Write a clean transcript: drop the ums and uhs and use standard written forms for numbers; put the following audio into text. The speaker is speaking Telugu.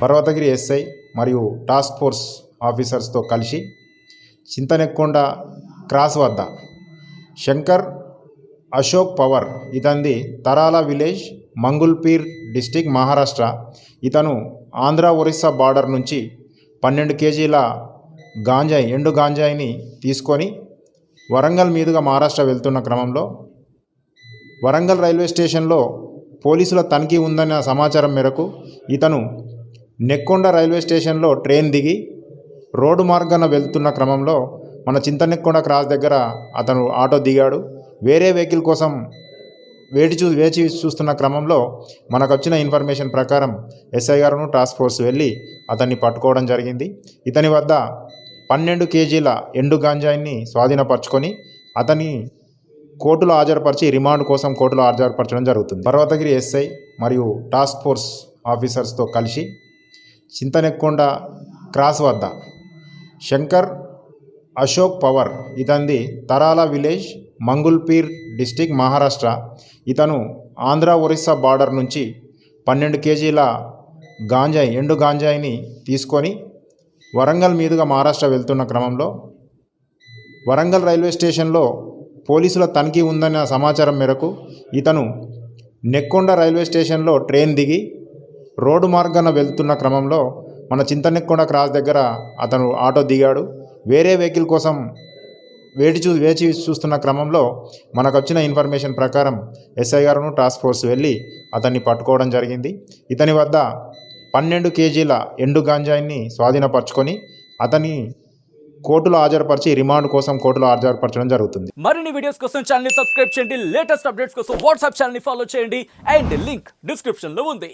పర్వతగిరి ఎస్ఐ మరియు టాస్క్ ఫోర్స్ ఆఫీసర్స్తో కలిసి చింతనెక్కొండ క్రాస్ వద్ద శంకర్ అశోక్ పవర్ ఇతనిది తరాల విలేజ్ మంగుల్పీర్ డిస్టిక్ మహారాష్ట్ర. ఇతను ఆంధ్ర ఒరిస్సా బార్డర్ నుంచి 12 కేజీల ఎండు గాంజాయిని తీసుకొని వరంగల్ మీదుగా మహారాష్ట్ర వెళ్తున్న క్రమంలో వరంగల్ రైల్వే స్టేషన్లో పోలీసుల తనిఖీ ఉందన్న సమాచారం మేరకు ఇతను నెక్కొండ రైల్వే స్టేషన్లో ట్రైన్ దిగి రోడ్డు మార్గాన వెళ్తున్న క్రమంలో మన చింతనెక్కొండ క్రాస్ దగ్గర అతను ఆటో దిగాడు. వేరే వెహికల్ కోసం వేచి చూస్తున్న క్రమంలో మనకు వచ్చిన ఇన్ఫర్మేషన్ ప్రకారం ఎస్ఐ గారును టాస్క్ ఫోర్స్ వెళ్ళి అతన్ని పట్టుకోవడం జరిగింది. ఇతని వద్ద 12 కేజీల ఎండు గాంజాయిని స్వాధీనపరచుకొని అతని కోర్టులో హాజరుపరిచి రిమాండ్ కోసం కోర్టులో హాజరుపరచడం జరుగుతుంది. పర్వతగిరి ఎస్ఐ మరియు టాస్క్ ఫోర్స్ ఆఫీసర్స్తో కలిసి చింతనెక్కొండ క్రాస్ వద్ద శంకర్ అశోక్ పవర్ ఇతనిది తరాల విలేజ్ మంగుల్పీర్ డిస్టిక్ మహారాష్ట్ర. ఇతను ఆంధ్ర ఒరిస్సా బార్డర్ నుంచి 12 కేజీల ఎండు గాంజాయిని తీసుకొని వరంగల్ మీదుగా మహారాష్ట్ర వెళ్తున్న క్రమంలో వరంగల్ రైల్వే స్టేషన్లో పోలీసుల తనిఖీ ఉందన్న సమాచారం మేరకు ఇతను నెక్కొండ రైల్వే స్టేషన్లో ట్రైన్ దిగి రోడ్డు మార్గాన వెళ్తున్న క్రమంలో మన చింతనెక్కొండ క్రాస్ దగ్గర అతను ఆటో దిగాడు. వేరే వెహికల్ కోసం వేచి చూస్తున్న క్రమంలో మనకు వచ్చిన ఇన్ఫర్మేషన్ ప్రకారం ఎస్ఐ గారును టాస్క్ ఫోర్స్ వెళ్ళి అతన్ని పట్టుకోవడం జరిగింది. ఇతని వద్ద 12 కేజీల ఎండు గాంజాయిని స్వాధీనపరచుకొని అతని కోర్టులో హాజరుపరిచి రిమాండ్ కోసం కోర్టులో హాజరుపరచడం జరుగుతుంది. మరిన్ని వీడియోస్ కోసం ఛానల్ ని సబ్స్క్రైబ్ చేయండి. లేటెస్ట్ అప్డేట్స్ కోసం వాట్సాప్ ఛానల్ ని ఫాలో చేయండి. అండ్ లింక్ డిస్క్రిప్షన్ లో ఉంది.